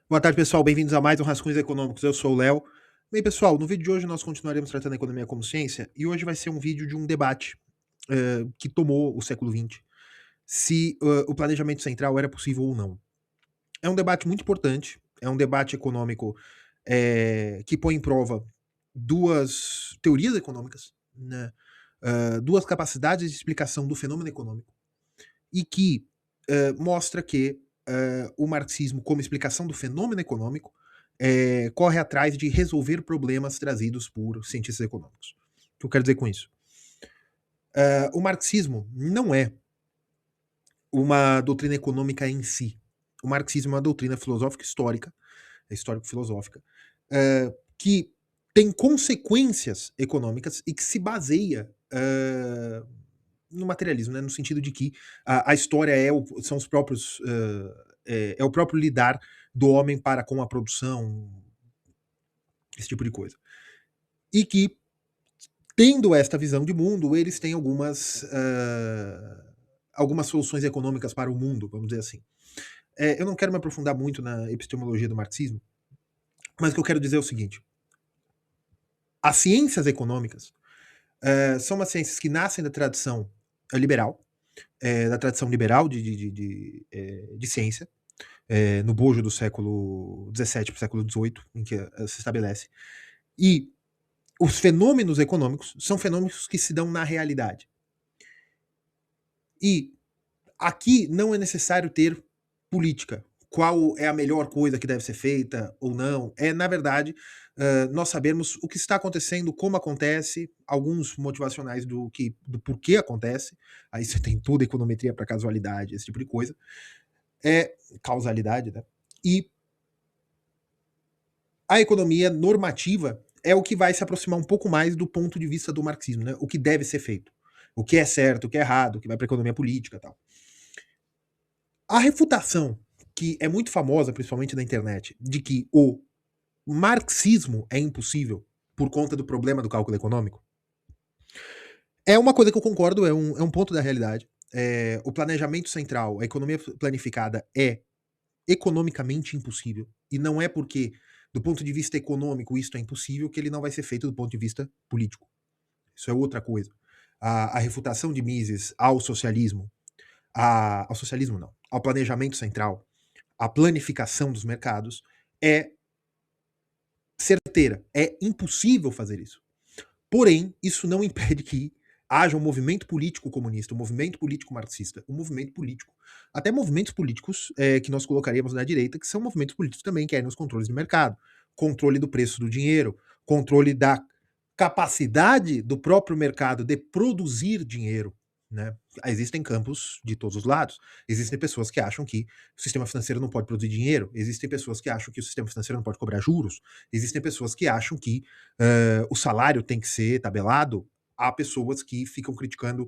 Boa tarde, pessoal. Bem-vindos a mais um Rascunhos Econômicos. Eu sou o Léo. Bem, pessoal, no vídeo de hoje nós continuaremos tratando a economia como ciência e hoje vai ser um vídeo de um debate que tomou o século XX, se o planejamento central era possível ou não. É um debate muito importante, é um debate econômico que põe em prova duas teorias econômicas, né, duas capacidades de explicação do fenômeno econômico e que mostra que o marxismo, como explicação do fenômeno econômico, corre atrás de resolver problemas trazidos por cientistas econômicos. O que eu quero dizer com isso? O marxismo não é uma doutrina econômica em si. O marxismo é uma doutrina filosófica histórica, histórico-filosófica, que tem consequências econômicas e que se baseia no materialismo, né? No sentido de que a história são os próprios é o próprio lidar do homem para com a produção, esse tipo de coisa. E que, tendo esta visão de mundo, eles têm algumas soluções econômicas para o mundo, vamos dizer assim. Eu não quero me aprofundar muito na epistemologia do marxismo, mas o que eu quero dizer é o seguinte: as ciências econômicas são umas ciências que nascem da tradição liberal, da tradição liberal de ciência, no bojo do século XVII para o século XVIII, em que se estabelece. E os fenômenos econômicos são fenômenos que se dão na realidade. E aqui não é necessário ter política. Qual é a melhor coisa que deve ser feita ou não? Na verdade, nós sabemos o que está acontecendo, como acontece, alguns motivacionais do porquê acontece. Aí você tem toda a econometria para casualidade, esse tipo de coisa. Causalidade, né? E a economia normativa é o que vai se aproximar um pouco mais do ponto de vista do marxismo, né? O que deve ser feito, o que é certo, o que é errado, o que vai para a economia política e tal. A refutação, que é muito famosa, principalmente na internet, de que o marxismo é impossível por conta do problema do cálculo econômico, é uma coisa que eu concordo, é um ponto da realidade. O planejamento central, a economia planificada é economicamente impossível. E não é porque, do ponto de vista econômico, isso é impossível, que ele não vai ser feito do ponto de vista político. Isso é outra coisa. A refutação de Mises ao socialismo não, ao planejamento central, à planificação dos mercados, é certeira. É impossível fazer isso. Porém, isso não impede que haja um movimento político comunista, um movimento político marxista, um movimento político. Até movimentos políticos que nós colocaríamos na direita, que são movimentos políticos também, que querem os controles de mercado, controle do preço do dinheiro, controle da capacidade do próprio mercado de produzir dinheiro. Né? Existem campos de todos os lados. Existem pessoas que acham que o sistema financeiro não pode produzir dinheiro. Existem pessoas que acham que o sistema financeiro não pode cobrar juros. Existem pessoas que acham que o salário tem que ser tabelado. Há pessoas que ficam criticam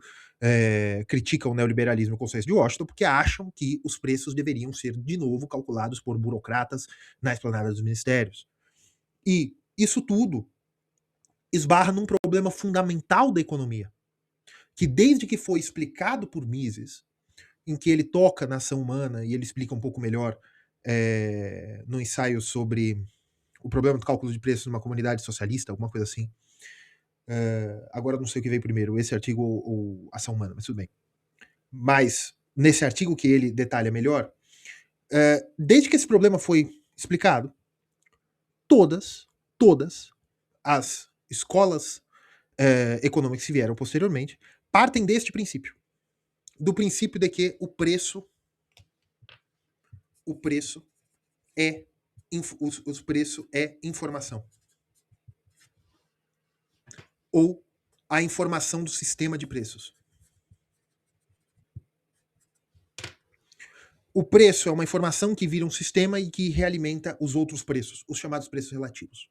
o neoliberalismo e o consenso de Washington porque acham que os preços deveriam ser de novo calculados por burocratas na esplanada dos ministérios. E isso tudo esbarra num problema fundamental da economia, que desde que foi explicado por Mises, em que ele toca na ação humana e ele explica um pouco melhor no ensaio sobre o problema do cálculo de preços numa comunidade socialista, alguma coisa assim. Agora não sei o que veio primeiro, esse artigo ou ação humana, mas tudo bem. Mas nesse artigo que ele detalha melhor, desde que esse problema foi explicado, todas as escolas econômicas que vieram posteriormente partem deste princípio, do princípio de que o preço é o preço é informação, ou a informação do sistema de preços. O preço é uma informação que vira um sistema e que realimenta os outros preços, os chamados preços relativos.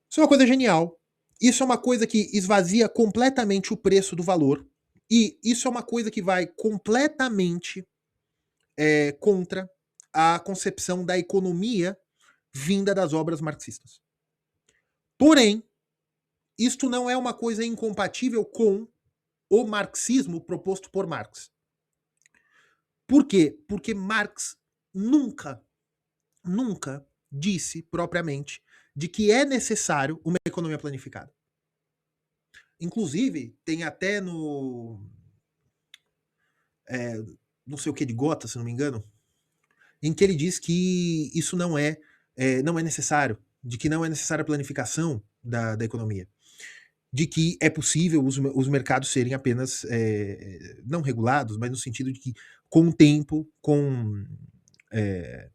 Isso é uma coisa genial. Isso é uma coisa que esvazia completamente o preço do valor. E isso é uma coisa que vai completamente contra a concepção da economia vinda das obras marxistas. Porém, isto não é uma coisa incompatível com o marxismo proposto por Marx. Por quê? Porque Marx nunca nunca disse propriamente de que é necessário uma economia planificada. Inclusive, tem até no. Não sei o que de Gota, se não me engano, em que ele diz que isso não é necessário, de que não é necessária a planificação da economia, de que é possível os mercados serem apenas não regulados, mas no sentido de que com o tempo, com é,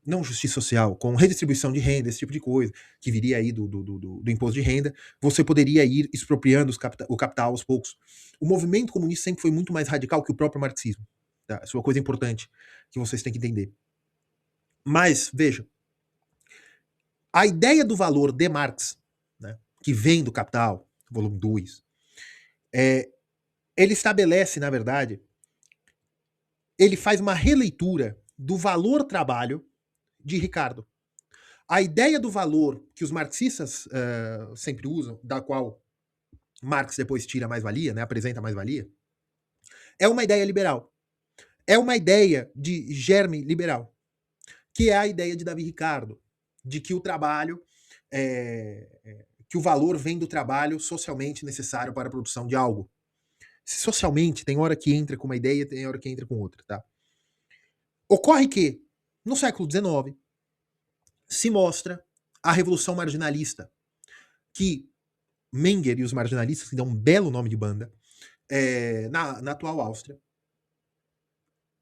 não justiça social, com redistribuição de renda, esse tipo de coisa, que viria aí do imposto de renda, você poderia ir expropriando o capital aos poucos. O movimento comunista sempre foi muito mais radical que o próprio marxismo. Tá? Isso é uma coisa importante que vocês têm que entender. Mas, veja, a ideia do valor de Marx, né, que vem do Capital, volume 2, ele estabelece, na verdade, ele faz uma releitura do valor trabalho de Ricardo. A ideia do valor que os marxistas sempre usam, da qual Marx depois tira mais-valia, né, apresenta mais-valia, é uma ideia liberal. É uma ideia de germe liberal, que é a ideia de Davi Ricardo, de que o trabalho, que o valor vem do trabalho socialmente necessário para a produção de algo. Socialmente, tem hora que entra com uma ideia, tem hora que entra com outra, tá? Ocorre que, no século XIX, se mostra a Revolução Marginalista, que Menger e os marginalistas, que dão um belo nome de banda, na atual Áustria,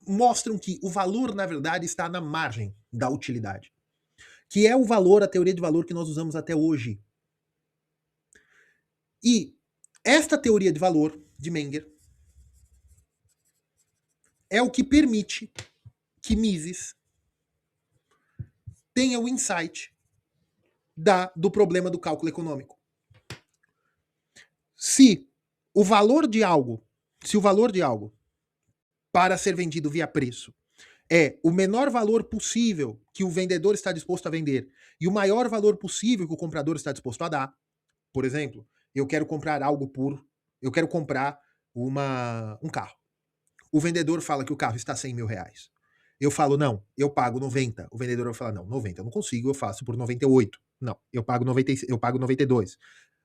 mostram que o valor, na verdade, está na margem da utilidade, que é o valor, a teoria de valor que nós usamos até hoje. E esta teoria de valor de Menger é o que permite que Mises tenha o insight do problema do cálculo econômico. Se o valor de algo para ser vendido via preço é o menor valor possível que o vendedor está disposto a vender e o maior valor possível que o comprador está disposto a dar, por exemplo, eu quero comprar um carro. O vendedor fala que o carro está R$100.000. Eu falo, não, eu pago 90. O vendedor vai falar, não, 90 eu não consigo, eu faço por 98. Não, eu pago 92.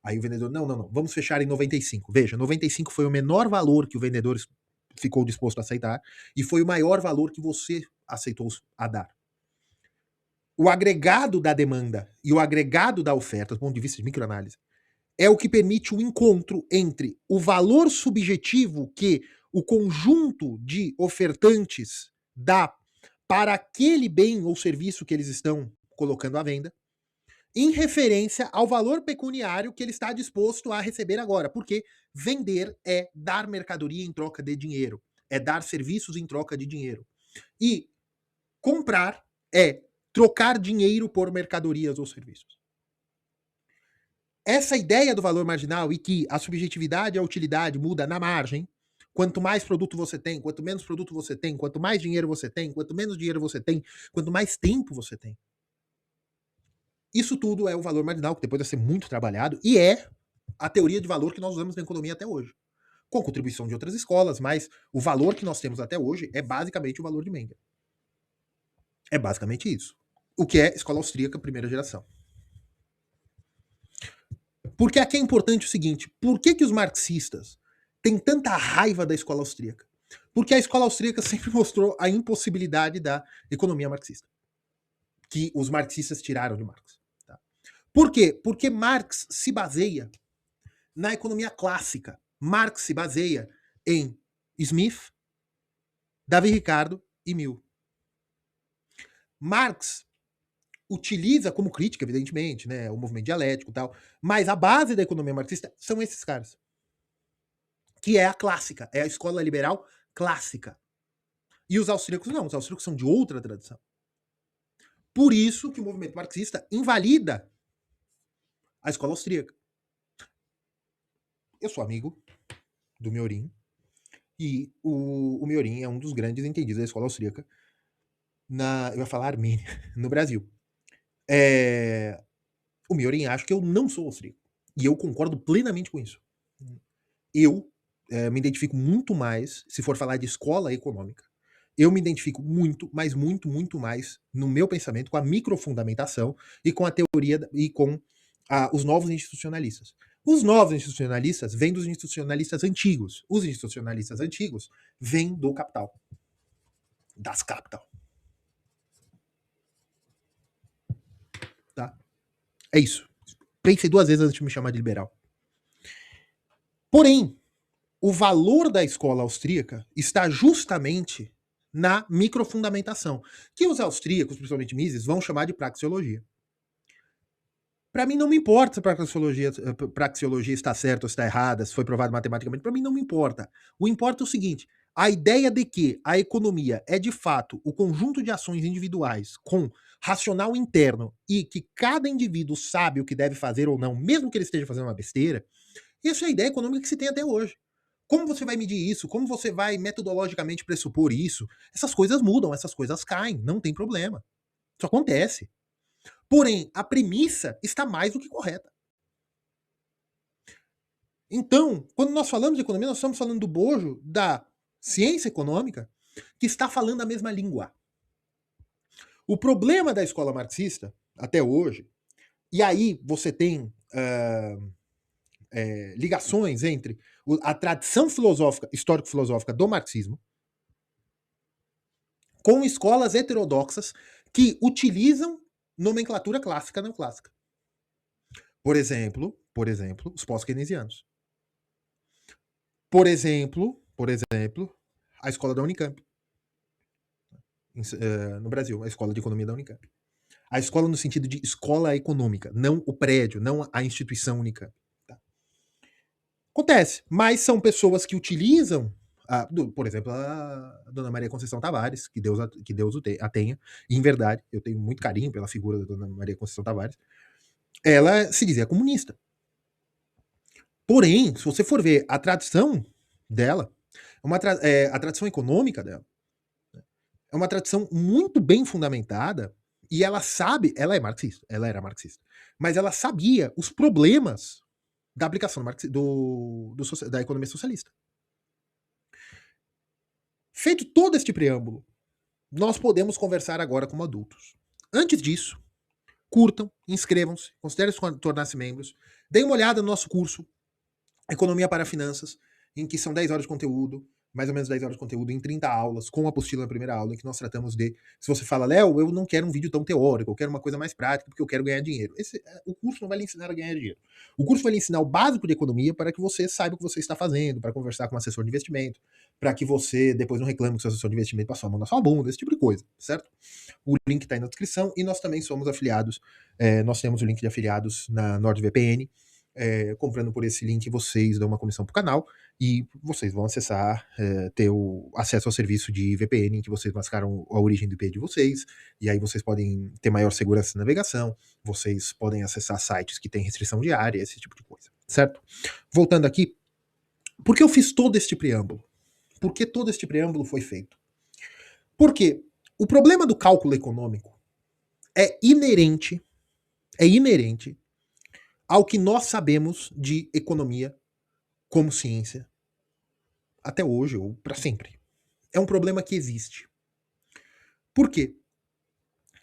Aí o vendedor, não, vamos fechar em 95. Veja, 95 foi o menor valor que o vendedor ficou disposto a aceitar e foi o maior valor que você aceitou a dar. O agregado da demanda e o agregado da oferta, do ponto de vista de microanálise, é o que permite o encontro entre o valor subjetivo que o conjunto de ofertantes dá para aquele bem ou serviço que eles estão colocando à venda, em referência ao valor pecuniário que ele está disposto a receber agora. Porque vender é dar mercadoria em troca de dinheiro, é dar serviços em troca de dinheiro. E comprar é trocar dinheiro por mercadorias ou serviços. Essa ideia do valor marginal e que a subjetividade e a utilidade muda na margem, quanto mais produto você tem, quanto menos produto você tem, quanto mais dinheiro você tem, quanto menos dinheiro você tem, quanto mais tempo você tem. Isso tudo é o valor marginal, que depois vai ser muito trabalhado, e é a teoria de valor que nós usamos na economia até hoje. Com contribuição de outras escolas, mas o valor que nós temos até hoje é basicamente o valor de Menger. É basicamente isso. O que é escola austríaca, primeira geração. Porque aqui é importante o seguinte, por que os marxistas têm tanta raiva da escola austríaca? Porque a escola austríaca sempre mostrou a impossibilidade da economia marxista, que os marxistas tiraram de Marx. Tá? Por quê? Porque Marx se baseia na economia clássica. Marx se baseia em Smith, Davi Ricardo e Mill. Marx utiliza como crítica, evidentemente, né, o movimento dialético e tal, mas a base da economia marxista são esses caras. Que é a clássica, é a escola liberal clássica. E os austríacos não, os austríacos são de outra tradição. Por isso que o movimento marxista invalida a escola austríaca. Eu sou amigo do Miorin, e o Miorin é um dos grandes entendidos da escola austríaca eu ia falar Armênia, no Brasil. O Miorin acha que eu não sou austríaco. E eu concordo plenamente com isso. Eu me identifico muito mais, se for falar de escola econômica, eu me identifico muito, mas muito, muito mais no meu pensamento com a microfundamentação e com a teoria e com os novos institucionalistas. Os novos institucionalistas vêm dos institucionalistas antigos. Os institucionalistas antigos vêm do capital. Das capital. Tá? É isso. Pensei duas vezes antes de me chamar de liberal. Porém, o valor da escola austríaca está justamente na microfundamentação, que os austríacos, principalmente Mises, vão chamar de praxeologia. Para mim não me importa se a praxeologia está certa ou está errada, se foi provado matematicamente, para mim não me importa. O importa é o seguinte, a ideia de que a economia é de fato o conjunto de ações individuais com racional interno e que cada indivíduo sabe o que deve fazer ou não, mesmo que ele esteja fazendo uma besteira, essa é a ideia econômica que se tem até hoje. Como você vai medir isso? Como você vai metodologicamente pressupor isso? Essas coisas mudam, essas coisas caem, não tem problema. Isso acontece. Porém, a premissa está mais do que correta. Então, quando nós falamos de economia, nós estamos falando do bojo da ciência econômica que está falando a mesma língua. O problema da escola marxista, até hoje, e aí você tem ligações entre a tradição filosófica, histórico-filosófica do marxismo, com escolas heterodoxas que utilizam nomenclatura clássica e neoclássica. Por exemplo, os pós-keynesianos. Por exemplo, a escola da Unicamp. No Brasil, a escola de economia da Unicamp. A escola no sentido de escola econômica, não o prédio, não a instituição Unicamp. Tá? Acontece, mas são pessoas que utilizam, por exemplo, a Dona Maria Conceição Tavares, que Deus a tenha, e em verdade, eu tenho muito carinho pela figura da Dona Maria Conceição Tavares, ela se dizia comunista. Porém, se você for ver a tradição dela, a tradição econômica dela, é uma tradição muito bem fundamentada e ela sabe, ela era marxista, mas ela sabia os problemas da aplicação da economia socialista. Feito todo este preâmbulo, nós podemos conversar agora como adultos. Antes disso, curtam, inscrevam-se, considerem tornar-se membros, deem uma olhada no nosso curso Economia para Finanças, em que são 10 horas de conteúdo, mais ou menos 10 horas de conteúdo em 30 aulas, com a apostila na primeira aula, em que nós tratamos de, se você fala, Léo, eu não quero um vídeo tão teórico, eu quero uma coisa mais prática, porque eu quero ganhar dinheiro. O curso não vai lhe ensinar a ganhar dinheiro. O curso vai lhe ensinar o básico de economia para que você saiba o que você está fazendo, para conversar com um assessor de investimento, para que você depois não reclame que o seu assessor de investimento passou a mão na sua bunda, esse tipo de coisa, certo? O link está aí na descrição e nós também somos afiliados, nós temos o link de afiliados na NordVPN. Comprando por esse link, vocês dão uma comissão pro canal e vocês vão acessar, ter o acesso ao serviço de VPN em que vocês mascaram a origem do IP de vocês, e aí vocês podem ter maior segurança na navegação, vocês podem acessar sites que têm restrição de área, esse tipo de coisa, certo? Voltando aqui, por que eu fiz todo este preâmbulo? Por que todo este preâmbulo foi feito? Porque o problema do cálculo econômico é inerente ao que nós sabemos de economia como ciência até hoje ou para sempre. É um problema que existe. Por quê?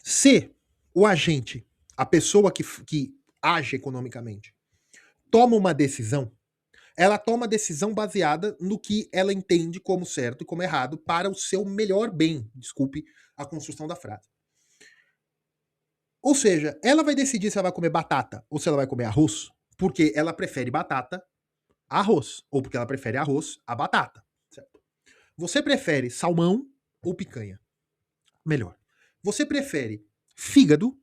Se o agente, a pessoa que age economicamente, toma uma decisão, ela toma a decisão baseada no que ela entende como certo e como errado para o seu melhor bem. Desculpe a construção da frase. Ou seja, ela vai decidir se ela vai comer batata ou se ela vai comer arroz, porque ela prefere batata a arroz, ou porque ela prefere arroz a batata. Certo? Você prefere salmão ou picanha? Melhor. Você prefere fígado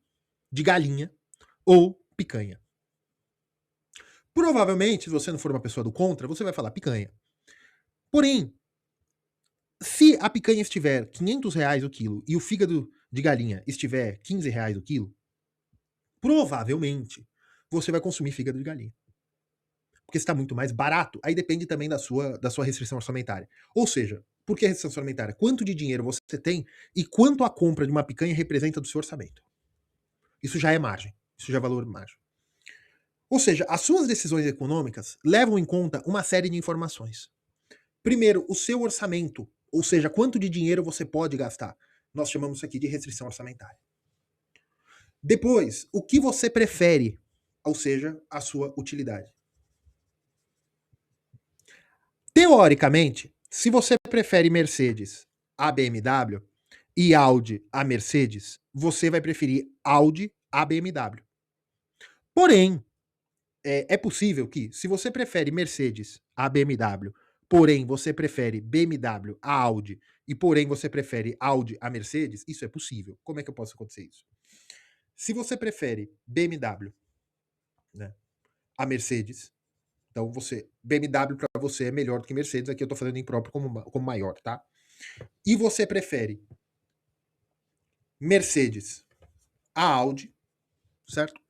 de galinha ou picanha? Provavelmente, se você não for uma pessoa do contra, você vai falar picanha. Porém, se a picanha estiver R$500 o quilo e o fígado de galinha estiver R$15 o quilo, provavelmente você vai consumir fígado de galinha. Porque está muito mais barato. Aí depende também da sua restrição orçamentária. Ou seja, por que restrição orçamentária? Quanto de dinheiro você tem e quanto a compra de uma picanha representa do seu orçamento. Isso já é margem. Isso já é valor margem. Ou seja, as suas decisões econômicas levam em conta uma série de informações. Primeiro, o seu orçamento Ou seja, quanto de dinheiro você pode gastar. Nós chamamos isso aqui de restrição orçamentária. Depois, o que você prefere, ou seja, a sua utilidade. Teoricamente, se você prefere Mercedes a BMW e Audi a Mercedes, você vai preferir Audi a BMW. Porém, é possível que, se você prefere Mercedes a BMW, porém você prefere BMW a Audi e porém você prefere Audi a Mercedes, isso é possível. Como é que eu posso acontecer isso? Se você prefere BMW, né, a Mercedes, então BMW para você é melhor do que Mercedes, aqui eu tô falando em próprio como maior, tá? E você prefere Mercedes a Audi, certo?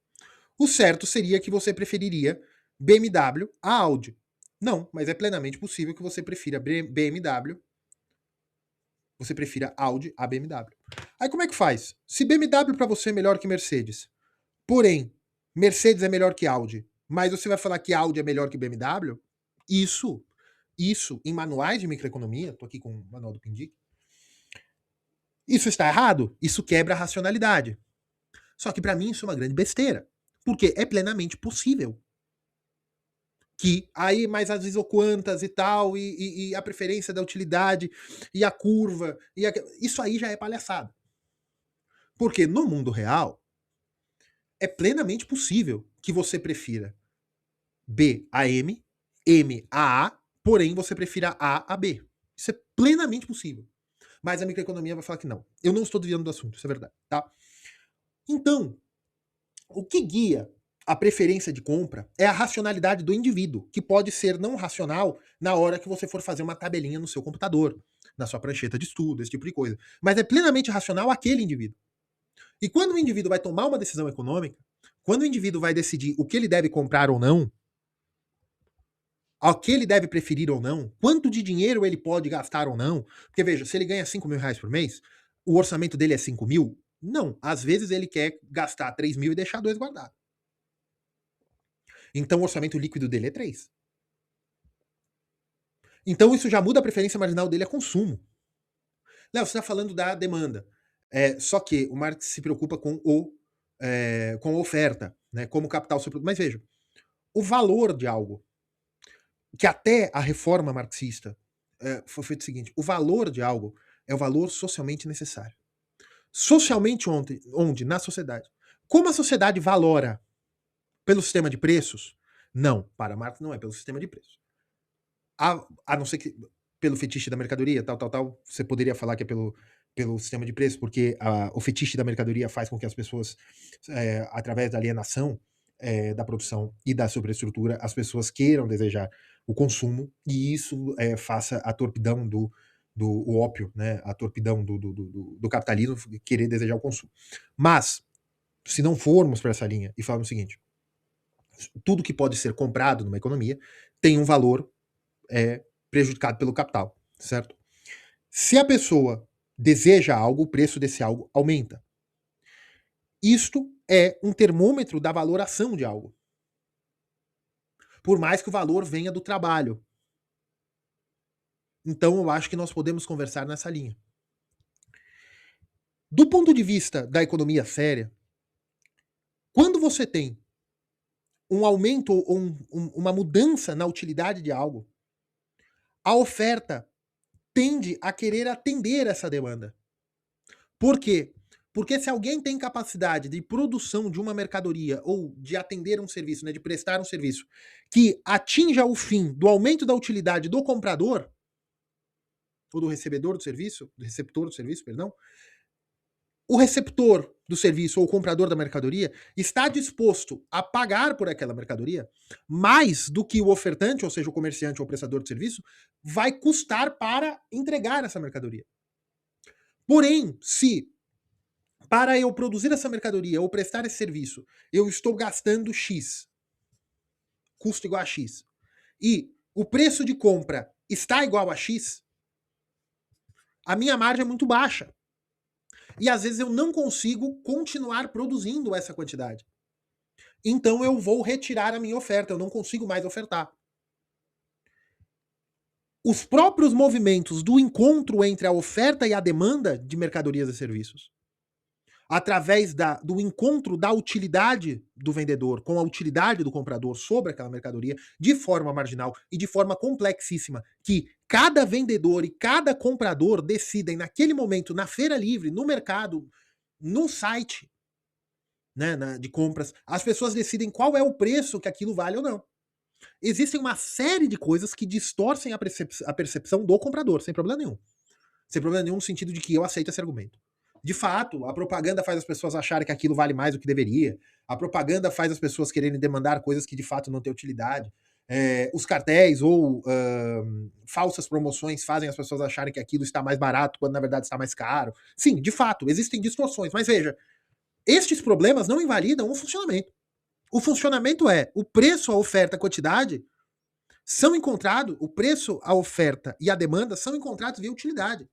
O certo seria que você preferiria BMW a Audi. Não, mas é plenamente possível que você prefira BMW, você prefira Audi a BMW. Aí como é que faz? Se BMW para você é melhor que Mercedes, porém Mercedes é melhor que Audi, mas você vai falar que Audi é melhor que BMW, isso em manuais de microeconomia, tô aqui com o manual do Pindic, isso está errado, isso quebra a racionalidade. Só que para mim isso é uma grande besteira, porque é plenamente possível que aí mais as isoquantas e tal, e a preferência da utilidade, e a curva, isso aí já é palhaçada. Porque no mundo real, é plenamente possível que você prefira B a M, M a A, porém você prefira A a B. Isso é plenamente possível. Mas a microeconomia vai falar que não. Eu não estou desviando do assunto, isso é verdade, tá? Então, o que guia a preferência de compra é a racionalidade do indivíduo, que pode ser não racional na hora que você for fazer uma tabelinha no seu computador, na sua prancheta de estudo, esse tipo de coisa. Mas é plenamente racional aquele indivíduo. E quando o indivíduo vai tomar uma decisão econômica, quando o indivíduo vai decidir o que ele deve comprar ou não, ao que ele deve preferir ou não, quanto de dinheiro ele pode gastar ou não, porque veja, se ele ganha 5 mil reais por mês, o orçamento dele é 5 mil? Não, às vezes ele quer gastar 3 mil e deixar 2 guardados. Então o orçamento líquido dele é 3. Então isso já muda a preferência marginal dele a consumo. Léo, você está falando da demanda. Só que o Marx se preocupa com com a oferta, né, como captar o seu produto. Mas veja, o valor de algo, que até a reforma marxista foi feito o seguinte, o valor de algo é o valor socialmente necessário. Socialmente onde? Na sociedade. Como a sociedade valora? Pelo sistema de preços? Não, para Marx não é pelo sistema de preços. A não ser que pelo fetiche da mercadoria, tal, você poderia falar que é pelo sistema de preços, porque o fetiche da mercadoria faz com que as pessoas, através da alienação da produção e da superestrutura, as pessoas queiram desejar o consumo, e isso faça a torpidão do ópio, né, a torpidão do capitalismo querer desejar o consumo. Mas, se não formos para essa linha e falarmos o seguinte, tudo que pode ser comprado numa economia tem um valor prejudicado pelo capital, certo? Se a pessoa deseja algo, o preço desse algo aumenta. Isto é um termômetro da valoração de algo. Por mais que o valor venha do trabalho. Então eu acho que nós podemos conversar nessa linha. Do ponto de vista da economia séria, quando você tem um aumento ou uma mudança na utilidade de algo, a oferta tende a querer atender essa demanda. Por quê? Porque se alguém tem capacidade de produção de uma mercadoria ou de atender um serviço, né, de prestar um serviço, que atinja o fim do aumento da utilidade do comprador, ou do recebedor do serviço, do receptor do serviço, perdão, o receptor do serviço ou o comprador da mercadoria está disposto a pagar por aquela mercadoria mais do que o ofertante, ou seja, o comerciante ou o prestador de serviço, vai custar para entregar essa mercadoria. Porém, se para eu produzir essa mercadoria ou prestar esse serviço, eu estou gastando X, custo igual a X, e o preço de compra está igual a X, a minha margem é muito baixa. E às vezes eu não consigo continuar produzindo essa quantidade. Então eu vou retirar a minha oferta, eu não consigo mais ofertar. os próprios movimentos do encontro entre a oferta e a demanda de mercadorias e serviços, através do encontro da utilidade do vendedor com a utilidade do comprador sobre aquela mercadoria, de forma marginal e de forma complexíssima, que cada vendedor e cada comprador decidem naquele momento, na feira livre, no mercado, no site, né, de compras, as pessoas decidem qual é o preço que aquilo vale ou não. Existem uma série de coisas que distorcem a percepção do comprador, sem problema nenhum. Sem problema nenhum no sentido de que eu aceito esse argumento. De fato, a propaganda faz as pessoas acharem que aquilo vale mais do que deveria. A propaganda faz as pessoas quererem demandar coisas que de fato não têm utilidade. Os cartéis ou falsas promoções fazem as pessoas acharem que aquilo está mais barato quando na verdade está mais caro. Sim, de fato, existem distorções. Mas veja, estes problemas não invalidam o funcionamento. O funcionamento é o preço, a oferta, a quantidade são encontrados, o preço, a oferta e a demanda são encontrados via utilidade.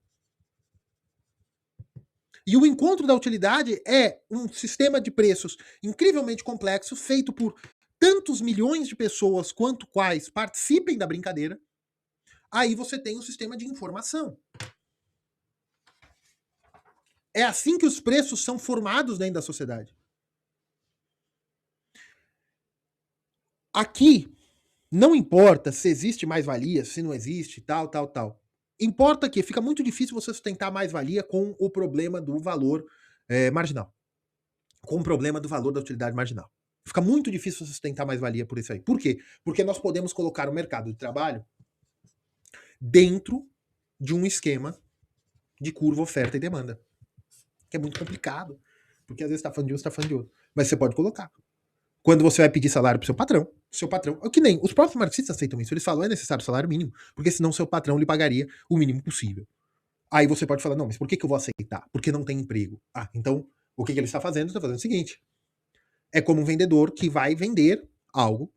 E o encontro da utilidade é um sistema de preços incrivelmente complexo, feito por tantos milhões de pessoas quanto quais participem da brincadeira. Aí você tem um sistema de informação. É assim que os preços são formados dentro da sociedade. Aqui, não importa se existe mais-valia, se não existe, tal. Importa que fica muito difícil você sustentar mais-valia com o problema do valor marginal. Com o problema do valor da utilidade marginal. Fica muito difícil sustentar mais-valia por isso aí. Por quê? Porque nós podemos colocar o mercado de trabalho dentro de um esquema de curva oferta e demanda. Que é muito complicado. Porque às vezes você está falando de um, você está falando de outro. Mas você pode colocar. Quando você vai pedir salário pro seu patrão, é que nem os próprios marxistas aceitam isso, eles falam é necessário salário mínimo, porque senão seu patrão lhe pagaria o mínimo possível. Aí você pode falar, não, mas por que eu vou aceitar? Porque não tem emprego. Ah, então o que ele está fazendo? Ele está fazendo o seguinte, é como um vendedor que vai vender algo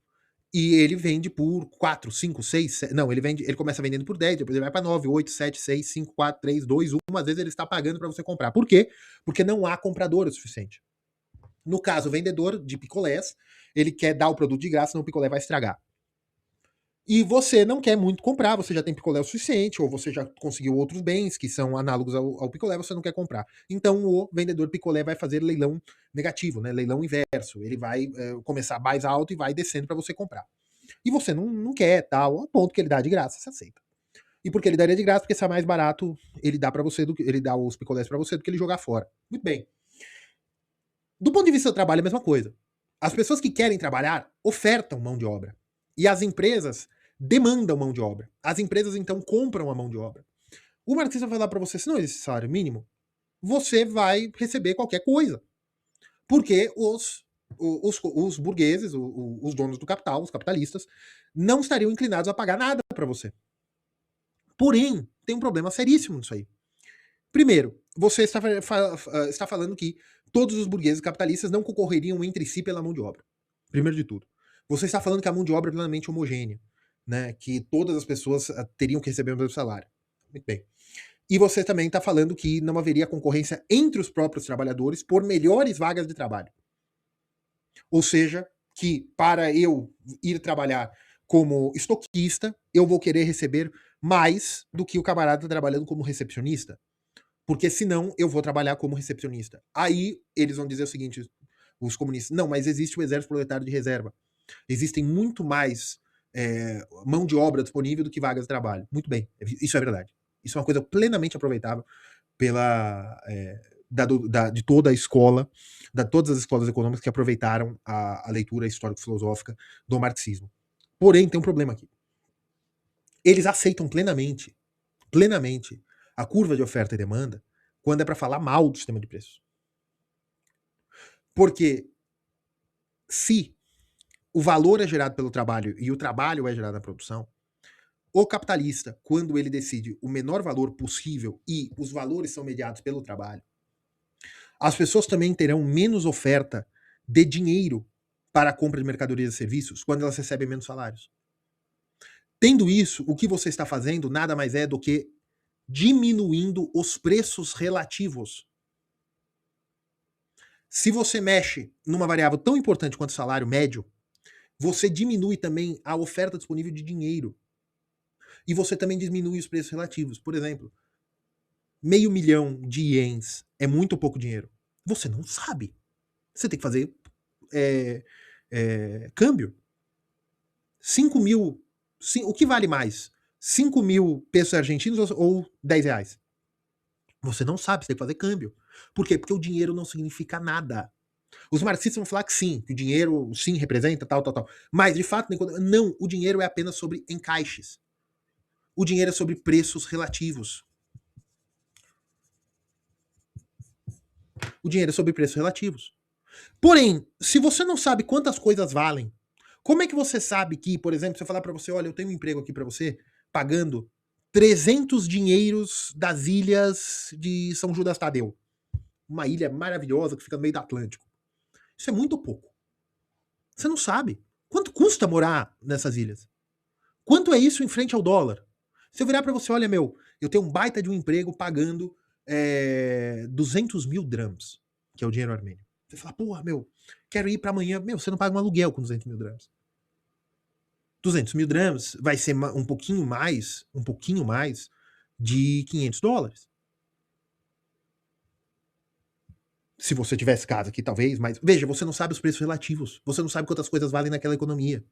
e ele vende por 4, 5, 6, 7, não, ele começa vendendo por 10, depois ele vai para 9, 8, 7, 6, 5, 4, 3, 2, 1, às vezes ele está pagando para você comprar. Por quê? Porque não há comprador o suficiente. No caso, o vendedor de picolés, ele quer dar o produto de graça, senão o picolé vai estragar. E você não quer muito comprar, você já tem picolé o suficiente, ou você já conseguiu outros bens que são análogos ao picolé, você não quer comprar. Então o vendedor picolé vai fazer leilão negativo, né? Leilão inverso. Ele vai começar mais alto e vai descendo para você comprar. E você não quer, tal, ao ponto que ele dá de graça, você aceita. E por que ele daria de graça? Porque se é mais barato, ele dá para você ele dá os picolés para você do que ele jogar fora. Muito bem. Do ponto de vista do trabalho, é a mesma coisa. As pessoas que querem trabalhar ofertam mão de obra. E as empresas demandam mão de obra. As empresas, então, compram a mão de obra. O marxista vai falar para você, se não existe salário mínimo, você vai receber qualquer coisa. Porque os burgueses, os donos do capital, os capitalistas, não estariam inclinados a pagar nada para você. Porém, tem um problema seríssimo nisso aí. Primeiro, você está falando que todos os burgueses capitalistas não concorreriam entre si pela mão de obra. Primeiro de tudo. Você está falando que a mão de obra é plenamente homogênea, né? Que todas as pessoas teriam que receber o mesmo salário. Muito bem. E você também está falando que não haveria concorrência entre os próprios trabalhadores por melhores vagas de trabalho. Ou seja, que para eu ir trabalhar como estoquista, eu vou querer receber mais do que o camarada trabalhando como recepcionista. Porque senão eu vou trabalhar como recepcionista. Aí eles vão dizer o seguinte, os comunistas, não, mas existe o exército proletário de reserva. Existem muito mais mão de obra disponível do que vagas de trabalho. Muito bem, isso é verdade. Isso é uma coisa plenamente aproveitável de toda a escola, de todas as escolas econômicas que aproveitaram a leitura histórico-filosófica do marxismo. Porém, tem um problema aqui. Eles aceitam plenamente a curva de oferta e demanda quando é para falar mal do sistema de preços. Porque se o valor é gerado pelo trabalho e o trabalho é gerado na produção, o capitalista, quando ele decide o menor valor possível e os valores são mediados pelo trabalho, as pessoas também terão menos oferta de dinheiro para a compra de mercadorias e serviços quando elas recebem menos salários. Tendo isso, o que você está fazendo nada mais é do que diminuindo os preços relativos. Se você mexe numa variável tão importante quanto o salário médio, você diminui também a oferta disponível de dinheiro. E você também diminui os preços relativos. Por exemplo, 500 mil de ienes é muito pouco dinheiro. Você não sabe. Você tem que fazer câmbio. 5 mil. O que vale mais? 5 mil pesos argentinos ou 10 reais? Você não sabe, você tem que fazer câmbio. Por quê? Porque o dinheiro não significa nada. Os marxistas vão falar que sim, que o dinheiro sim representa tal. Mas, de fato, não, o dinheiro é apenas sobre encaixes. O dinheiro é sobre preços relativos. O dinheiro é sobre preços relativos. Porém, se você não sabe quantas coisas valem, como é que você sabe que, por exemplo, se eu falar para você, olha, eu tenho um emprego aqui para você, pagando 300 dinheiros das ilhas de São Judas Tadeu, uma ilha maravilhosa que fica no meio do Atlântico. Isso é muito pouco. Você não sabe. Quanto custa morar nessas ilhas? Quanto é isso em frente ao dólar? Se eu virar para você, olha, eu tenho um baita de um emprego pagando 200 mil drams, que é o dinheiro armênio. Você fala, porra, quero ir para amanhã. Você não paga um aluguel com 200 mil drams. 200 mil drams vai ser um pouquinho mais de 500 dólares. Se você tivesse casa aqui, talvez, mas veja, você não sabe os preços relativos. Você não sabe quantas coisas valem naquela economia.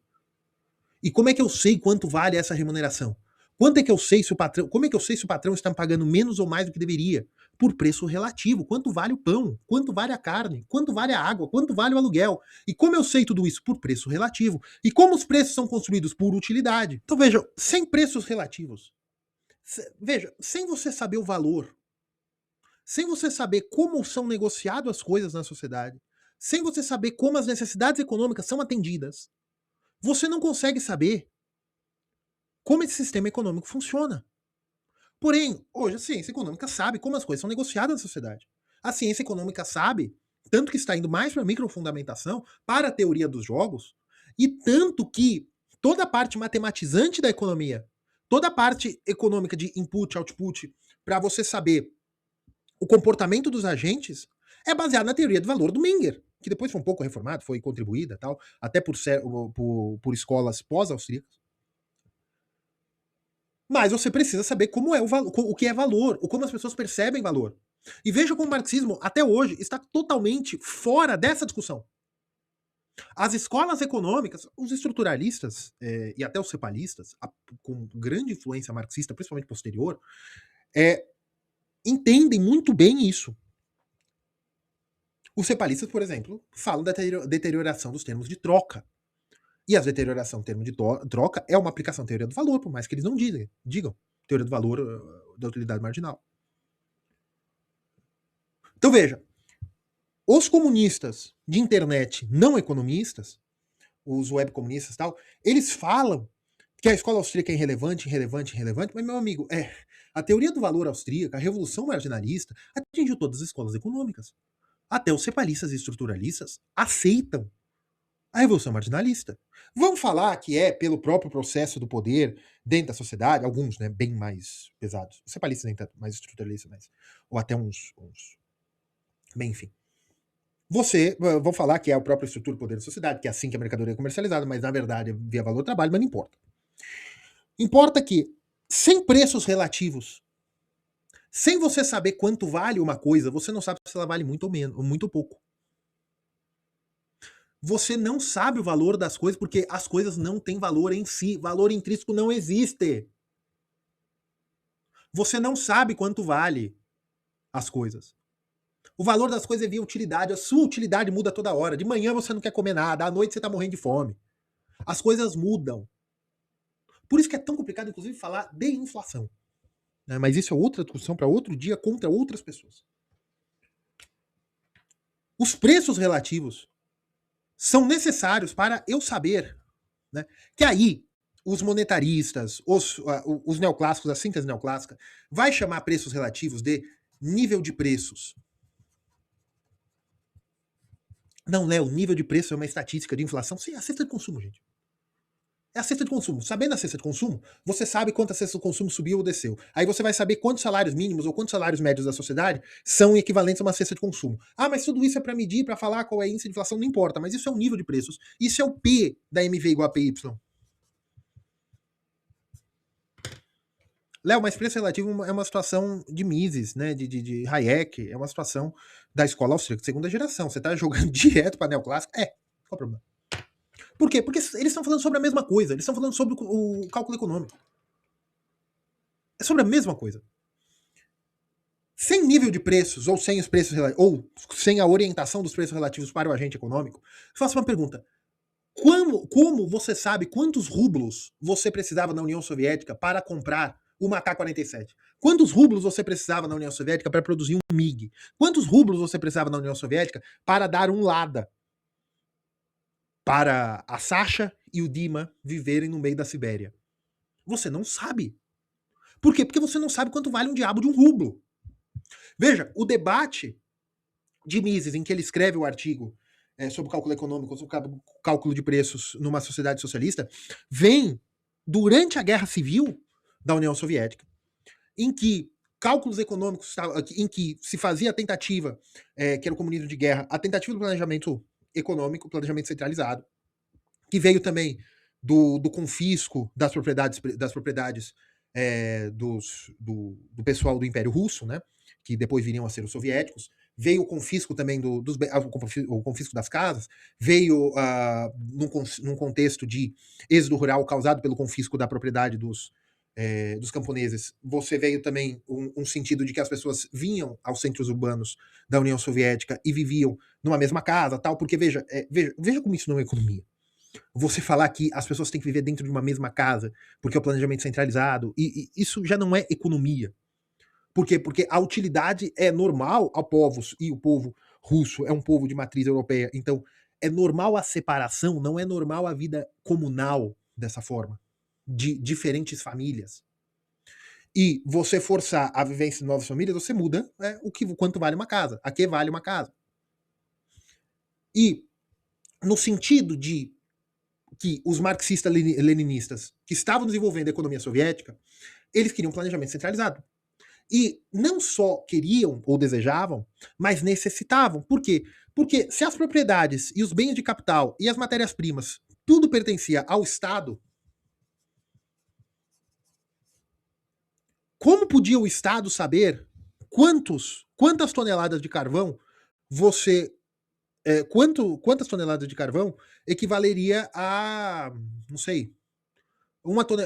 E como é que eu sei quanto vale essa remuneração? Quanto é que eu sei se o patrão, como é que eu sei se o patrão está me pagando menos ou mais do que deveria? Por preço relativo. Quanto vale o pão? Quanto vale a carne? Quanto vale a água? Quanto vale o aluguel? E como eu sei tudo isso? Por preço relativo. E como os preços são construídos? Por utilidade. Então veja, sem preços relativos, veja, sem você saber o valor, sem você saber como são negociadas as coisas na sociedade, sem você saber como as necessidades econômicas são atendidas, você não consegue saber como esse sistema econômico funciona. Porém, hoje a ciência econômica sabe como as coisas são negociadas na sociedade. A ciência econômica sabe, tanto que está indo mais para a microfundamentação, para a teoria dos jogos, e tanto que toda a parte matematizante da economia, toda a parte econômica de input, output, para você saber o comportamento dos agentes, é baseada na teoria do valor do Menger, que depois foi um pouco reformada, foi contribuída, tal, até por escolas pós-austríacas. Mas você precisa saber como é o que é valor, ou como as pessoas percebem valor. E veja como o marxismo, até hoje, está totalmente fora dessa discussão. As escolas econômicas, os estruturalistas e até os cepalistas, com grande influência marxista, principalmente posterior, entendem muito bem isso. Os cepalistas, por exemplo, falam da deterioração dos termos de troca. E a deterioração do termo de troca é uma aplicação da teoria do valor, por mais que eles não digam. Teoria do valor da utilidade marginal. Então veja, os comunistas de internet não economistas, os web comunistas e tal, eles falam que a escola austríaca é irrelevante, mas meu amigo, a teoria do valor austríaca, a revolução marginalista, atingiu todas as escolas econômicas. Até os cepalistas e estruturalistas aceitam a revolução marginalista. Vão falar que é pelo próprio processo do poder dentro da sociedade, alguns, né, bem mais pesados. Os cepalistas nem tanto, mais estruturalistas, mas ou até uns bem, enfim. Vão falar que é a própria estrutura do poder da sociedade, que é assim que a mercadoria é comercializada, mas na verdade é via valor do trabalho, mas não importa. Importa que, sem preços relativos, sem você saber quanto vale uma coisa, você não sabe se ela vale muito ou menos, ou muito ou pouco. Você não sabe o valor das coisas porque as coisas não têm valor em si. Valor intrínseco não existe. Você não sabe quanto vale as coisas. O valor das coisas é via utilidade. A sua utilidade muda toda hora. De manhã você não quer comer nada, à noite você tá morrendo de fome. As coisas mudam. Por isso que é tão complicado, inclusive, falar de inflação. Mas isso é outra discussão para outro dia contra outras pessoas. Os preços relativos são necessários para eu saber, né, que aí os monetaristas, os neoclássicos, a síntese neoclássica, vai chamar preços relativos de nível de preços. Não, Léo, nível de preço é uma estatística de inflação. Sim, é a cesta de consumo, gente. É a cesta de consumo. Sabendo a cesta de consumo, você sabe quanto a cesta de consumo subiu ou desceu. Aí você vai saber quantos salários mínimos ou quantos salários médios da sociedade são equivalentes a uma cesta de consumo. Ah, mas tudo isso é para medir, para falar qual é a índice de inflação, não importa. Mas isso é o nível de preços. Isso é o P da MV igual a PY. Léo, mas preço relativo é uma situação de Mises, né? De Hayek, é uma situação da escola austríaca de segunda geração. Você tá jogando direto para neoclássico? Qual o problema? Por quê? Porque eles estão falando sobre a mesma coisa. Eles estão falando sobre o cálculo econômico. É sobre a mesma coisa. Sem nível de preços, ou sem os preços ou sem a orientação dos preços relativos para o agente econômico, faço uma pergunta. Como você sabe quantos rublos você precisava na União Soviética para comprar uma AK-47? Quantos rublos você precisava na União Soviética para produzir um MiG? Quantos rublos você precisava na União Soviética para dar um Lada? Para a Sasha e o Dima viverem no meio da Sibéria? Você não sabe. Por quê? Porque você não sabe quanto vale um diabo de um rublo. Veja, o debate de Mises, em que ele escreve o artigo sobre cálculo econômico, sobre cálculo de preços numa sociedade socialista, vem durante a Guerra Civil da União Soviética, em que cálculos econômicos, em que se fazia a tentativa, que era o comunismo de guerra, a tentativa do planejamento econômico, planejamento centralizado, que veio também do confisco das propriedades do pessoal do Império Russo, né, que depois viriam a ser os soviéticos. Veio o confisco também o confisco das casas, veio num contexto de êxodo rural causado pelo confisco da propriedade dos camponeses. Você veio também um sentido de que as pessoas vinham aos centros urbanos da União Soviética e viviam numa mesma casa, tal, porque veja como isso não é economia. Você falar que as pessoas têm que viver dentro de uma mesma casa, porque é o planejamento centralizado, e isso já não é economia. Por quê? Porque a utilidade é normal a povos, e o povo russo é um povo de matriz europeia, então é normal a separação, não é normal a vida comunal dessa forma, de diferentes famílias. E você forçar a vivência de novas famílias, você muda quanto vale uma casa, a que vale uma casa. E no sentido de que os marxistas-leninistas que estavam desenvolvendo a economia soviética, eles queriam planejamento centralizado. E não só queriam ou desejavam, mas necessitavam. Por quê? Porque se as propriedades e os bens de capital e as matérias-primas, tudo pertencia ao Estado, como podia o Estado saber quantas toneladas de carvão você quantas toneladas de carvão equivaleria a, não sei,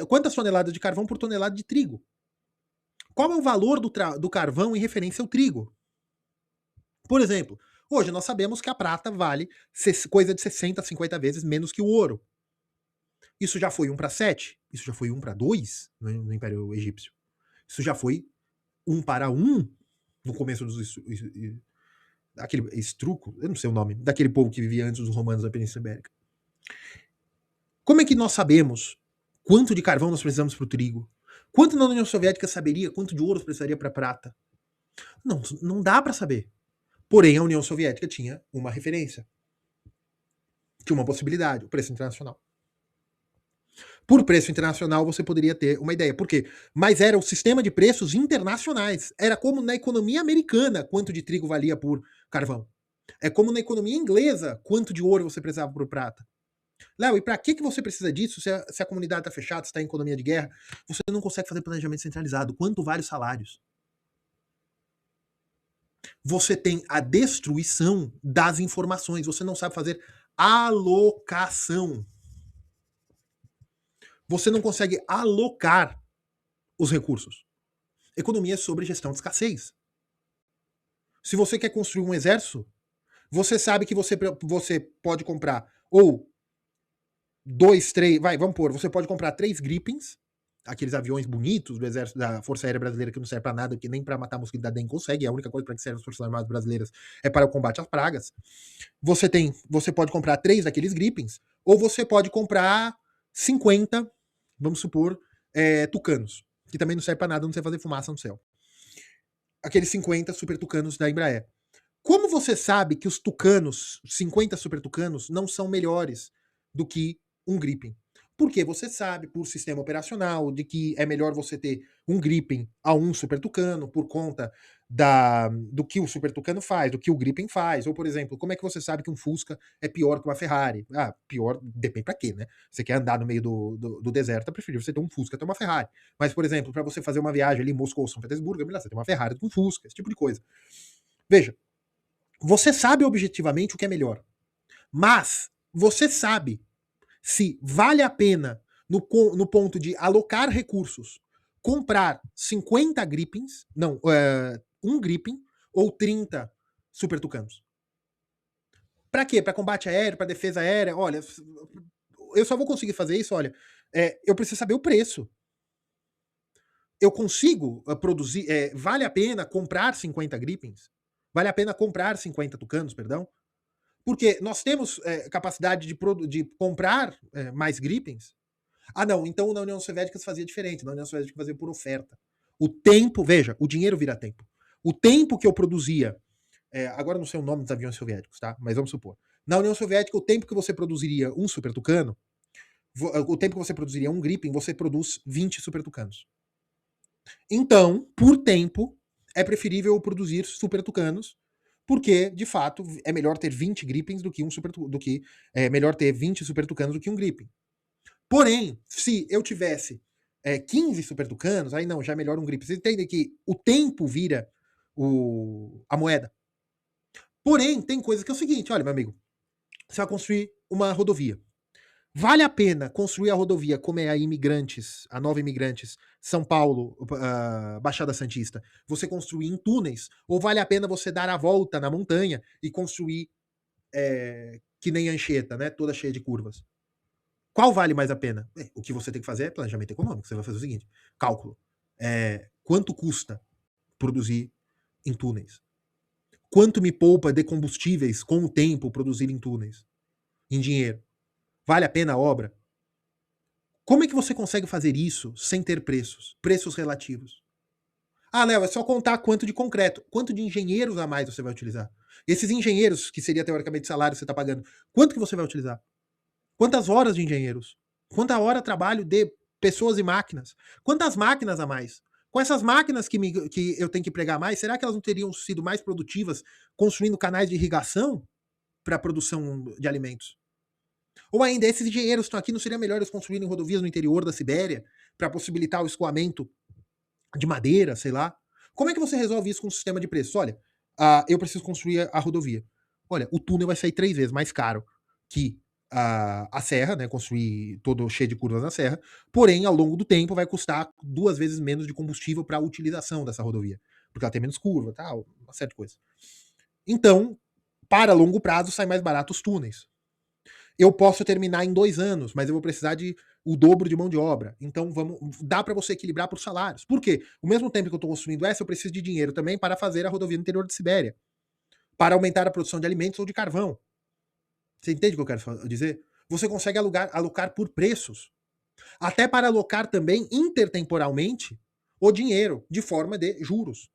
quantas toneladas de carvão por tonelada de trigo? Qual é o valor do carvão em referência ao trigo? Por exemplo, hoje nós sabemos que a prata vale coisa de 60, 50 vezes menos que o ouro. Isso já foi 1 para 7? Isso já foi 1 para 2 no Império Egípcio. Isso já foi 1 para 1 no começo dos aquele estruco, eu não sei o nome, daquele povo que vivia antes dos romanos da Península Ibérica. Como é que nós sabemos quanto de carvão nós precisamos para o trigo? Quanto na União Soviética saberia quanto de ouro precisaria para prata? Não dá para saber. Porém, a União Soviética tinha uma referência. Tinha uma possibilidade, o preço internacional. Por preço internacional, você poderia ter uma ideia. Por quê? Mas era o sistema de preços internacionais. Era como na economia americana, quanto de trigo valia por carvão. É como na economia inglesa, quanto de ouro você precisava por prata. Léo, e para que você precisa disso se a comunidade está fechada, se está em economia de guerra? Você não consegue fazer planejamento centralizado. Quanto vale os salários? Você tem a destruição das informações. Você não sabe fazer alocação. Você não consegue alocar os recursos. Economia é sobre gestão de escassez. Se você quer construir um exército, você sabe que você pode comprar ou 2, 3, vamos pôr, você pode comprar 3 Gripens, aqueles aviões bonitos do exército da Força Aérea Brasileira que não serve para nada, que nem para matar mosquito da dengue consegue, a única coisa para que servem as Forças Armadas Brasileiras é para o combate às pragas. Você pode comprar 3 daqueles Gripens, ou você pode comprar 50, vamos supor, Tucanos, que também não serve para nada, não sei fazer fumaça no céu. Aqueles 50 Super Tucanos da Embraer. Como você sabe que os Tucanos, 50 Super Tucanos, não são melhores do que um Gripen? Porque você sabe, por sistema operacional, de que é melhor você ter um Gripen a um Super Tucano, por conta do que o Super Tucano faz, do que o Gripen faz. Ou, por exemplo, como é que você sabe que um Fusca é pior que uma Ferrari? Ah, pior, depende pra quê, né? Você quer andar no meio do deserto, é preferível você ter um Fusca até uma Ferrari. Mas, por exemplo, para você fazer uma viagem ali, Moscou ou São Petersburgo, é melhor você ter uma Ferrari do que um Fusca, esse tipo de coisa. Veja, você sabe objetivamente o que é melhor, mas você sabe se vale a pena, no ponto de alocar recursos, comprar 50 Gripens, não, um Gripen ou 30 Super Tucanos. Pra quê? Pra combate aéreo, pra defesa aérea? Olha, eu só vou conseguir fazer isso, olha, eu preciso saber o preço. Eu consigo produzir, vale a pena comprar 50 Gripens? Vale a pena comprar 50 Tucanos, perdão? Porque nós temos capacidade de comprar mais Gripens. Ah, não, então na União Soviética se fazia diferente. Na União Soviética fazia por oferta. O tempo, veja, o dinheiro vira tempo. O tempo que eu produzia, agora não sei o nome dos aviões soviéticos, tá? Mas vamos supor. Na União Soviética, o tempo que você produziria um Super Tucano, o tempo que você produziria um Gripen, você produz 20 Super Tucanos. Então, por tempo, é preferível produzir Super Tucanos, porque, de fato, é melhor ter 20 Gripens do que melhor ter 20 Super Tucanos do que um Gripen. Porém, se eu tivesse 15 Super Tucanos, aí não, já é melhor um Gripen. Vocês entendem que o tempo vira a moeda. Porém, tem coisa que é o seguinte, olha, meu amigo, você vai construir uma rodovia. Vale a pena construir a rodovia como é a Imigrantes, a Nova Imigrantes, São Paulo, Baixada Santista, você construir em túneis? Ou vale a pena você dar a volta na montanha e construir que nem Anchieta, né? Toda cheia de curvas? Qual vale mais a pena? O que você tem que fazer é planejamento econômico. Você vai fazer o seguinte: cálculo. Quanto custa produzir em túneis? Quanto me poupa de combustíveis com o tempo produzir em túneis? Em dinheiro. Vale a pena a obra? Como é que você consegue fazer isso sem ter preços? Preços relativos. Ah, Léo, é só contar quanto de concreto. Quanto de engenheiros a mais você vai utilizar? Esses engenheiros, que seria teoricamente salário que você está pagando, quanto que você vai utilizar? Quantas horas de engenheiros? Quanta hora de trabalho de pessoas e máquinas? Quantas máquinas a mais? Com essas máquinas que eu tenho que empregar mais, será que elas não teriam sido mais produtivas construindo canais de irrigação para a produção de alimentos? Ou ainda, esses engenheiros que estão aqui, não seria melhor eles construírem rodovias no interior da Sibéria para possibilitar o escoamento de madeira, sei lá? Como é que você resolve isso com um sistema de preços? Olha, eu preciso construir a rodovia. Olha, o túnel vai sair 3 vezes mais caro que a serra, né? Construir todo cheio de curvas na serra. Porém, ao longo do tempo, vai custar 2 vezes menos de combustível para a utilização dessa rodovia. Porque ela tem menos curva, tal, uma série de coisas. Então, para longo prazo, sai mais barato os túneis. Eu posso terminar em 2 anos, mas eu vou precisar de o dobro de mão de obra. Então dá para você equilibrar por salários. Por quê? Ao mesmo tempo que eu estou construindo essa, eu preciso de dinheiro também para fazer a rodovia no interior de Sibéria, para aumentar a produção de alimentos ou de carvão. Você entende o que eu quero dizer? Você consegue alocar por preços, até para alocar também intertemporalmente o dinheiro de forma de juros.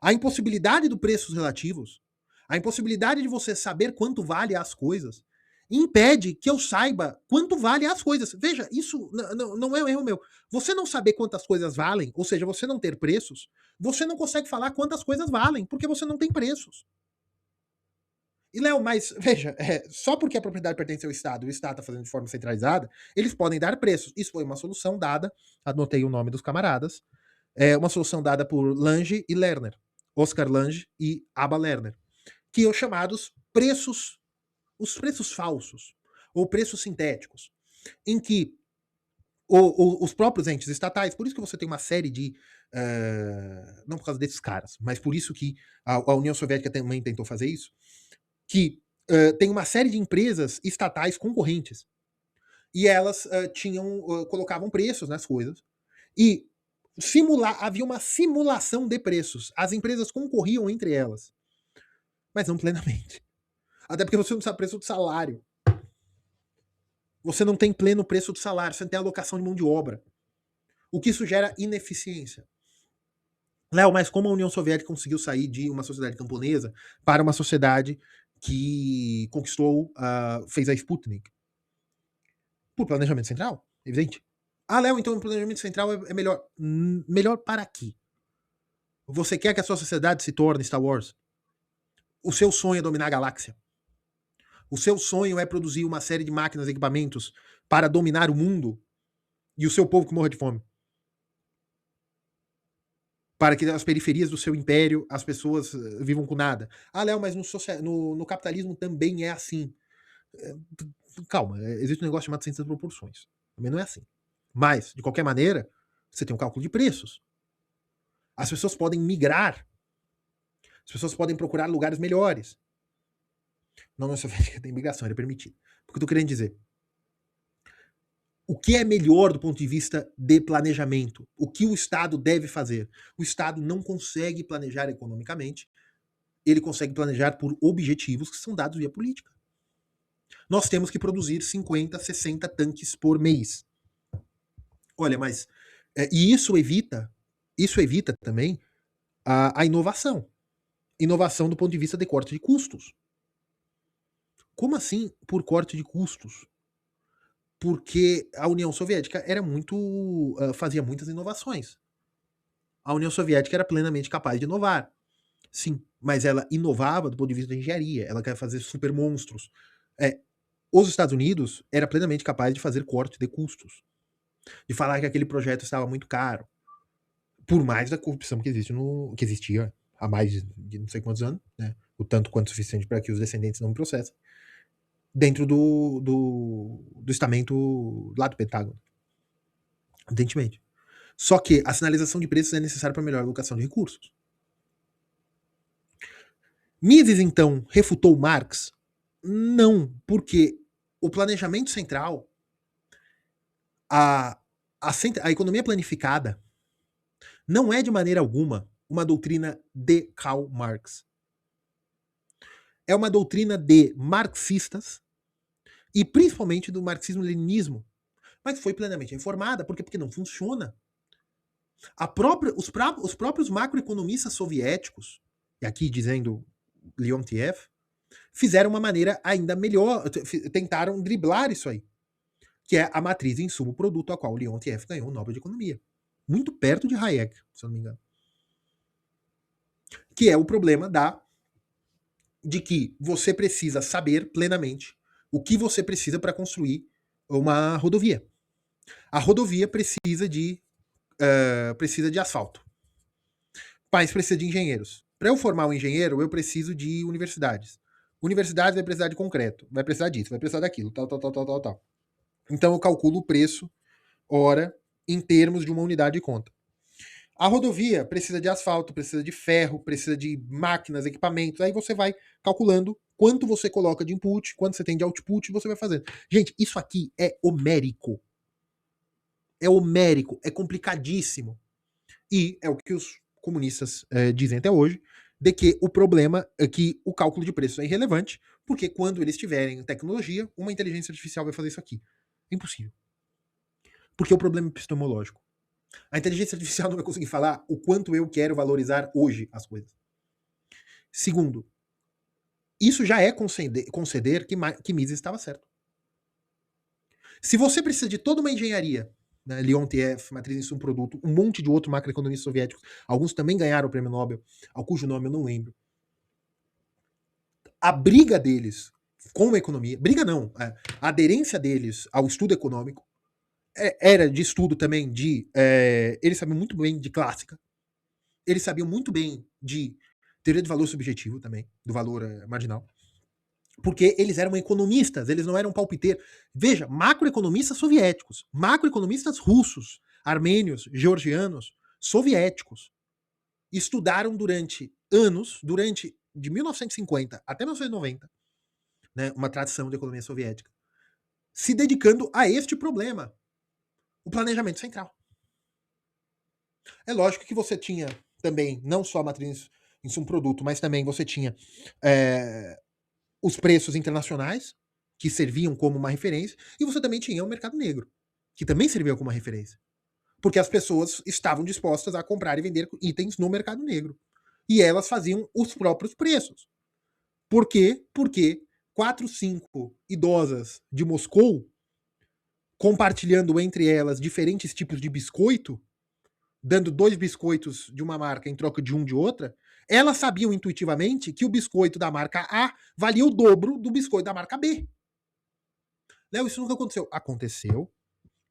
A impossibilidade do preços relativos, a impossibilidade de você saber quanto vale as coisas, impede que eu saiba quanto vale as coisas. Veja, isso não é um erro meu. Você não saber quantas coisas valem, ou seja, você não ter preços, você não consegue falar quantas coisas valem, porque você não tem preços. E, Léo, mas veja, só porque a propriedade pertence ao Estado e o Estado está fazendo de forma centralizada, eles podem dar preços. Isso foi uma solução dada, anotei o nome dos camaradas, uma solução dada por Lange e Lerner, Oscar Lange e Abba Lerner, que são chamados preços, os preços falsos, ou preços sintéticos, em que os próprios entes estatais, por isso que você tem uma série de, não por causa desses caras, mas por isso que a União Soviética também tentou fazer isso, que tem uma série de empresas estatais concorrentes, e elas colocavam preços nas coisas, e havia uma simulação de preços. As empresas concorriam entre elas, mas não plenamente. Até porque você não sabe o preço do salário. Você não tem pleno preço do salário, você não tem alocação de mão de obra. O que isso gera ineficiência. Léo, mas como a União Soviética conseguiu sair de uma sociedade camponesa para uma sociedade que conquistou, fez a Sputnik? Por planejamento central, evidente. Ah, Léo, então o planejamento central é melhor. Melhor para quê? Você quer que a sua sociedade se torne Star Wars? O seu sonho é dominar a galáxia? O seu sonho é produzir uma série de máquinas e equipamentos para dominar o mundo e o seu povo que morra de fome? Para que as periferias do seu império as pessoas vivam com nada. Ah, Léo, mas no capitalismo também é assim. Calma, existe um negócio chamado ciência das proporções. Também não é assim. Mas, de qualquer maneira, você tem um cálculo de preços. As pessoas podem migrar. As pessoas podem procurar lugares melhores. Na União Soviética tem migração, era permitido. O que eu tô querendo dizer? O que é melhor do ponto de vista de planejamento? O que o Estado deve fazer? O Estado não consegue planejar economicamente, ele consegue planejar por objetivos que são dados via política. Nós temos que produzir 50, 60 tanques por mês. Olha, mas e isso evita também a inovação. Inovação do ponto de vista de corte de custos. Como assim por corte de custos? Porque a União Soviética era muito fazia muitas inovações. A União Soviética era plenamente capaz de inovar. Sim, mas ela inovava do ponto de vista da engenharia. Ela quer fazer super monstros. Os Estados Unidos era plenamente capaz de fazer corte de custos. De falar que aquele projeto estava muito caro. Por mais da corrupção que existia há mais de não sei quantos anos, né? O tanto quanto suficiente para que os descendentes não me processem, dentro do estamento lá do Pentágono. Evidentemente. Só que a sinalização de preços é necessária para melhor alocação de recursos. Mises, então, refutou Marx? Não, porque o planejamento central, a economia planificada, não é de maneira alguma uma doutrina de Karl Marx. É uma doutrina de marxistas e principalmente do marxismo-leninismo, mas foi plenamente reformada, porque não funciona. Os próprios macroeconomistas soviéticos, e aqui dizendo Leontiev, fizeram uma maneira ainda melhor, tentaram driblar isso aí, que é a matriz de insumo-produto, a qual Leontiev ganhou o Nobel de Economia. Muito perto de Hayek, se eu não me engano. Que é o problema de que você precisa saber plenamente o que você precisa para construir uma rodovia. A rodovia precisa de asfalto. Mas precisa de engenheiros. Para eu formar um engenheiro, eu preciso de universidades. Universidades vai precisar de concreto, vai precisar disso, vai precisar daquilo, tal. Então eu calculo o preço, hora, em termos de uma unidade de conta. A rodovia precisa de asfalto, precisa de ferro, precisa de máquinas, equipamentos. Aí você vai calculando quanto você coloca de input, quanto você tem de output, e você vai fazendo. Gente, isso aqui é homérico. É homérico, é complicadíssimo. E é o que os comunistas dizem até hoje, de que o problema é que o cálculo de preço é irrelevante, porque quando eles tiverem tecnologia, uma inteligência artificial vai fazer isso aqui. É impossível. Porque o problema é epistemológico. A inteligência artificial não vai conseguir falar o quanto eu quero valorizar hoje as coisas. Segundo, isso já é conceder que Mises estava certo. Se você precisa de toda uma engenharia, né, Leontiev, matriz em subproduto, um monte de outros macroeconomistas soviéticos, alguns também ganharam o prêmio Nobel, ao cujo nome eu não lembro. A briga deles com a economia, briga não, a aderência deles ao estudo econômico era de estudo também de. Eles sabiam muito bem de clássica, eles sabiam muito bem de teoria de valor subjetivo também, do valor marginal, porque eles eram economistas, eles não eram palpiteiros. Veja, macroeconomistas soviéticos, macroeconomistas russos, armênios, georgianos, soviéticos, estudaram durante anos, de 1950 até 1990, né, uma tradição de economia soviética, se dedicando a este problema, o planejamento central. É lógico que você tinha também, não só a matriz insumo-produto, mas também você tinha os preços internacionais, que serviam como uma referência, e você também tinha o mercado negro, que também servia como uma referência. Porque as pessoas estavam dispostas a comprar e vender itens no mercado negro. E elas faziam os próprios preços. Por quê? Porque 4, 5 idosas de Moscou compartilhando entre elas diferentes tipos de biscoito, dando 2 biscoitos de uma marca em troca de um de outra, elas sabiam intuitivamente que o biscoito da marca A valia o dobro do biscoito da marca B. Léo, isso nunca aconteceu. Aconteceu.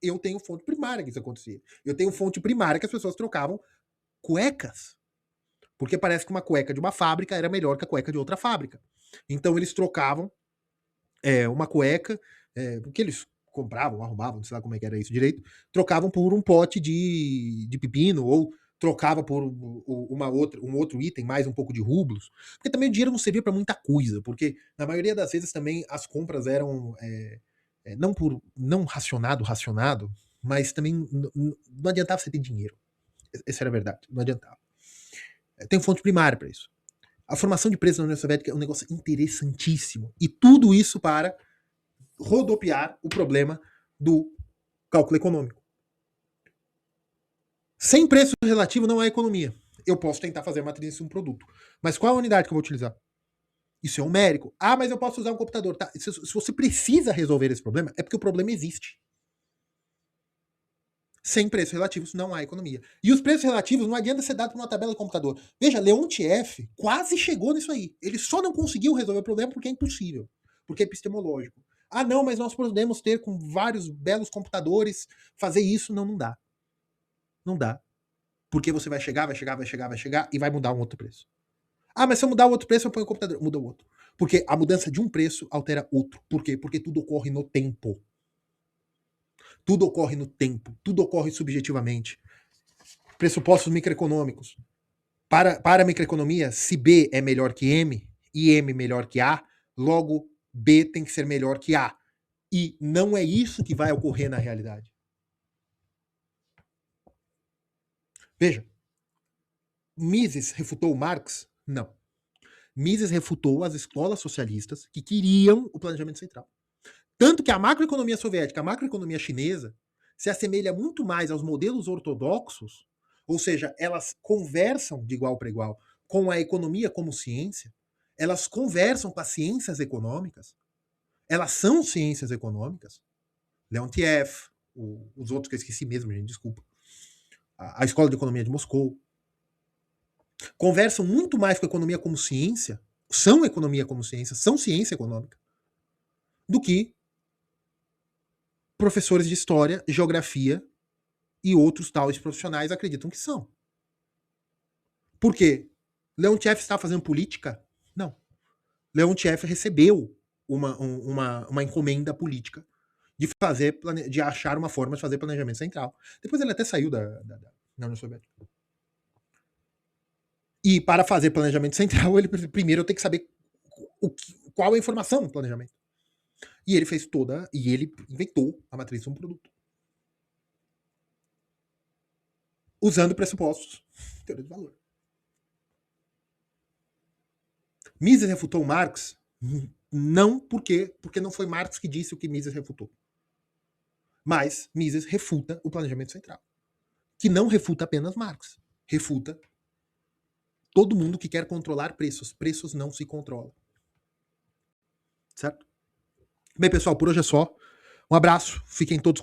Eu tenho fonte primária que isso acontecia. Eu tenho fonte primária que as pessoas trocavam cuecas. Porque parece que uma cueca de uma fábrica era melhor que a cueca de outra fábrica. Então eles trocavam uma cueca, porque eles compravam, arrumavam, não sei lá como é que era isso direito, trocavam por um pote de pepino, ou trocava por um outro item, mais um pouco de rublos. Porque também o dinheiro não servia para muita coisa, porque na maioria das vezes também as compras eram não racionado, mas também não adiantava você ter dinheiro. Essa era a verdade, não adiantava. Tem fonte primária para isso. A formação de preços na União Soviética é um negócio interessantíssimo. E tudo isso para rodopiar o problema do cálculo econômico. Sem preço relativo não há economia. Eu posso tentar fazer a matriz de um produto. Mas qual é a unidade que eu vou utilizar? Isso é numérico. Ah, mas eu posso usar um computador. Tá? Se você precisa resolver esse problema, é porque o problema existe. Sem preços relativos não há economia. E os preços relativos não adianta ser dado por uma tabela de computador. Veja, Leontief quase chegou nisso aí. Ele só não conseguiu resolver o problema porque é impossível. Porque é epistemológico. Ah, não, mas nós podemos ter com vários belos computadores fazer isso. Não, não dá. Não dá. Porque você vai chegar e vai mudar um outro preço. Ah, mas se eu mudar o outro preço, eu ponho o computador. Muda o outro. Porque a mudança de um preço altera outro. Por quê? Porque tudo ocorre no tempo. Tudo ocorre no tempo. Tudo ocorre subjetivamente. Pressupostos microeconômicos. Para a microeconomia, se B é melhor que M e M melhor que A, logo B tem que ser melhor que A. E não é isso que vai ocorrer na realidade. Veja, Mises refutou Marx? Não. Mises refutou as escolas socialistas que queriam o planejamento central. Tanto que a macroeconomia soviética, a macroeconomia chinesa, se assemelha muito mais aos modelos ortodoxos, ou seja, elas conversam de igual para igual com a economia como ciência, elas conversam com as ciências econômicas, elas são ciências econômicas. Leontief, os outros que eu esqueci mesmo, gente, desculpa. A Escola de Economia de Moscou. Conversam muito mais com a economia como ciência, são economia como ciência, são ciência econômica, do que professores de história, geografia e outros tais profissionais acreditam que são. Por quê? Leontief está fazendo política? Não. Leontief recebeu uma encomenda política de achar uma forma de fazer planejamento central. Depois ele até saiu da União Soviética. E para fazer planejamento central, primeiro eu tenho que saber qual é a informação do planejamento. E ele fez e ele inventou a matriz de um produto. Usando pressupostos. Teoria de valor. Mises refutou Marx? Não porque não foi Marx que disse o que Mises refutou. Mas Mises refuta o planejamento central. Que não refuta apenas Marx. Refuta todo mundo que quer controlar preços. Preços não se controlam. Certo? Bem, pessoal, por hoje é só. Um abraço. Fiquem todos